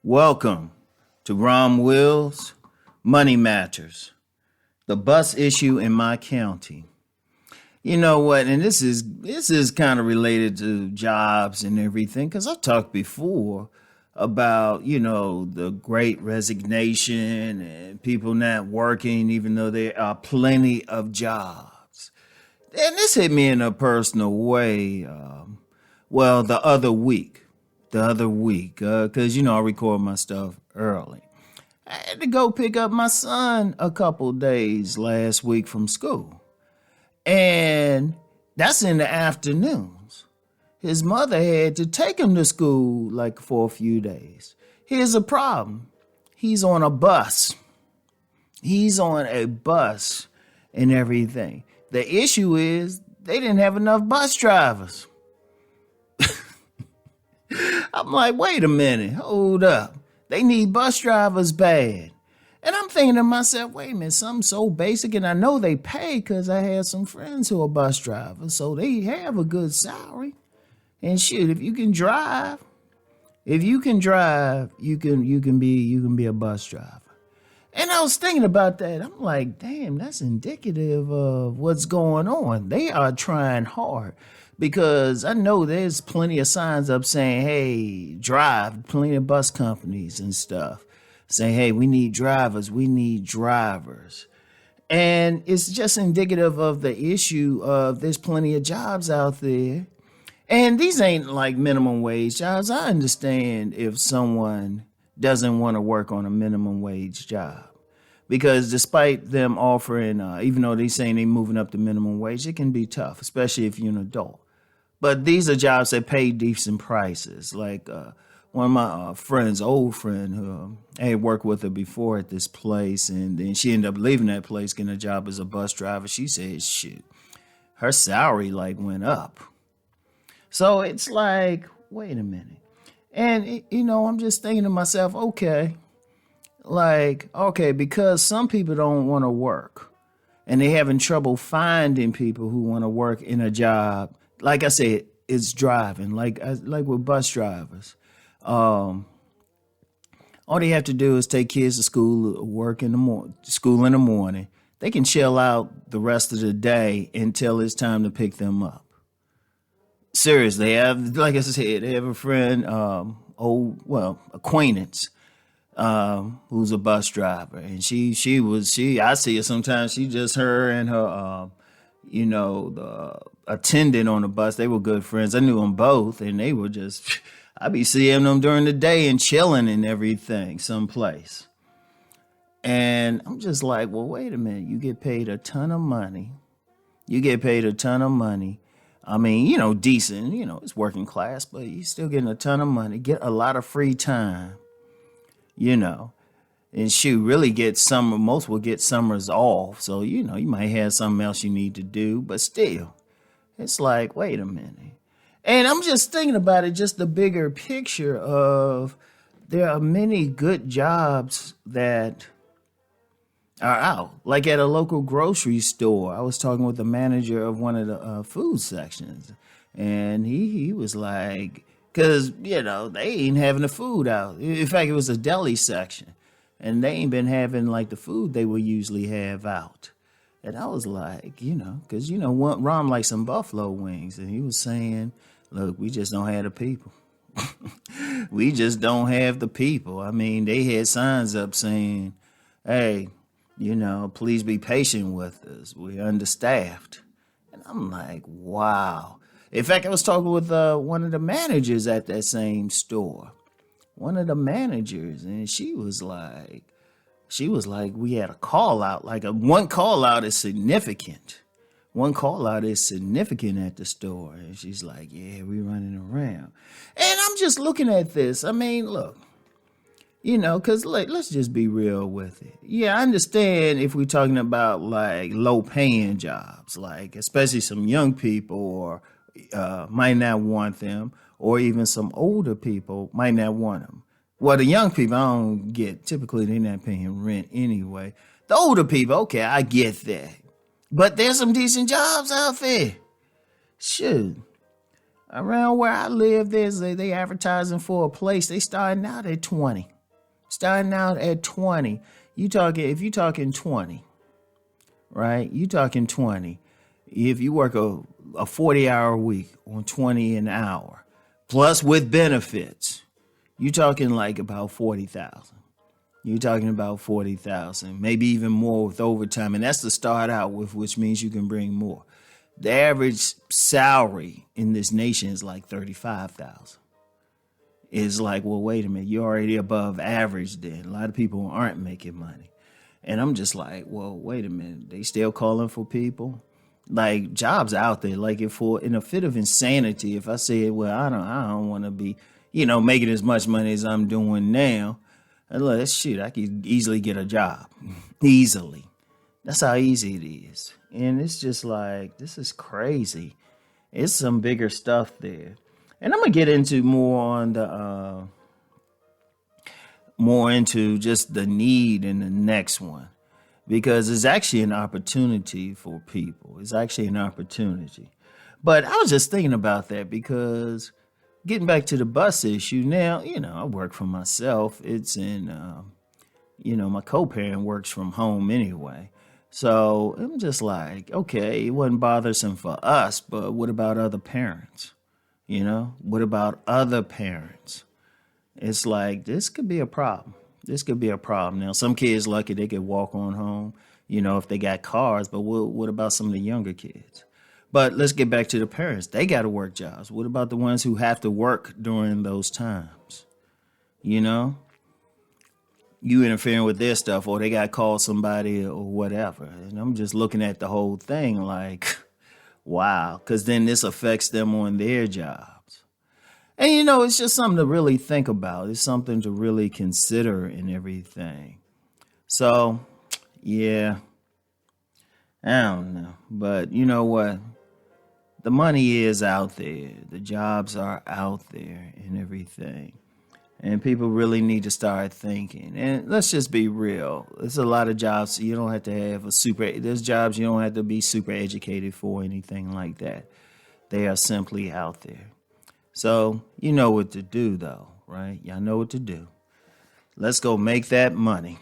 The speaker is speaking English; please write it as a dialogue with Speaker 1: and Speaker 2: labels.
Speaker 1: Welcome to Rom Wills, Money Matters, the bus issue in my county. You know what? And this is kind of related to jobs and everything, because I've talked before about, the great resignation and people not working, even though there are plenty of jobs. And this hit me in a personal way. The other week, because, I record my stuff early. I had to go pick up my son a couple days last week from school. And that's in the afternoons. His mother had to take him to school for a few days. Here's a problem. He's on a bus. And everything. The issue is they didn't have enough bus drivers. I'm like, wait a minute, hold up. They need bus drivers bad. And I'm thinking to myself, wait a minute, something so basic, and I know they pay because I have some friends who are bus drivers, so they have a good salary. And shit, if you can drive, you can be a bus driver. And I was thinking about that. I'm like, damn, that's indicative of what's going on. They are trying hard. Because I know there's plenty of signs up saying, hey, drive, plenty of bus companies and stuff saying, hey, we need drivers. And it's just indicative of the issue of there's plenty of jobs out there. And these ain't like minimum wage jobs. I understand if someone doesn't want to work on a minimum wage job. Because despite them offering, even though they're saying they're moving up the minimum wage, it can be tough, especially if you're an adult. But these are jobs that pay decent prices. Like one of my friends, old friend, who I had worked with her before at this place, and then she ended up leaving that place, getting a job as a bus driver. She said, shit, her salary went up. So it's like, wait a minute. And, I'm just thinking to myself, okay, because some people don't want to work and they're having trouble finding people who want to work in a job. Like I said, it's driving, like with bus drivers. All they have to do is take kids to school, school in the morning. They can chill out the rest of the day until it's time to pick them up. Seriously, like I said, they have a friend, acquaintance, who's a bus driver, and I see her sometimes. She just her and her, the attendant on the bus. They were good friends. I knew them both, and they were just. I be seeing them during the day and chilling and everything someplace. And I'm just like, well, wait a minute. You get paid a ton of money. I mean, decent. It's working class, but you're still getting a ton of money. Get a lot of free time. And really most will get summers off. So, you might have something else you need to do, but still, it's like, wait a minute. And I'm just thinking about it, just the bigger picture of there are many good jobs that are out. Like at a local grocery store, I was talking with the manager of one of the food sections, and he was like, because, they ain't having the food out. In fact, it was a deli section. And they ain't been having the food they would usually have out. And I was like, because, Rom likes some buffalo wings. And he was saying, look, we just don't have the people. We just don't have the people. I mean, they had signs up saying, hey, please be patient with us. We're understaffed. And I'm like, wow. In fact, I was talking with one of the managers at that same store. And she was like, we had a call out, one call out is significant. One call out is significant at the store. And she's like, yeah, we running around. And I'm just looking at this. I mean, look, because let's just be real with it. Yeah, I understand if we're talking about low paying jobs, especially some young people or might not want them. Or even some older people might not want them. Well, the young people, I don't get. Typically, they're not paying rent anyway. The older people, okay, I get that. But there's some decent jobs out there. Shoot. Around where I live, they advertising for a place. They starting out at 20. Starting out at 20. If you're talking 20, right? You talking 20. If you work a 40-hour week on 20 an hour, plus with benefits, you're talking like about 40,000. You're talking about 40,000, maybe even more with overtime. And that's to start out with, which means you can bring more. The average salary in this nation is like 35,000. It's like, well, wait a minute, you're already above average then. A lot of people aren't making money. And I'm just like, well, wait a minute, they still calling for people? Like, jobs out there, like in a fit of insanity, if I say, well, I don't want to be, making as much money as I'm doing now, shoot, I could easily get a job. Easily. That's how easy it is. And it's just like, this is crazy. It's some bigger stuff there. And I'm going to get into more into just the need in the next one, because it's actually an opportunity for people. It's actually an opportunity. But I was just thinking about that, because getting back to the bus issue now, I work for myself. It's in, my co-parent works from home anyway. So I'm just like, okay, it wasn't bothersome for us, but what about other parents? What about other parents? It's like, this could be a problem. This could be a problem. Now, some kids lucky they could walk on home, if they got cars, but what about some of the younger kids? But let's get back to the parents. They got to work jobs. What about the ones who have to work during those times? You interfering with their stuff, or they got to call somebody or whatever. And I'm just looking at the whole thing like, wow, because then this affects them on their jobs. And, it's just something to really think about. It's something to really consider and everything. So, yeah, I don't know. But you know what? The money is out there. The jobs are out there and everything. And people really need to start thinking. And let's just be real. There's a lot of jobs you don't have to have there's jobs you don't have to be super educated for, anything like that. They are simply out there. So you know what to do, though, right? Y'all know what to do. Let's go make that money.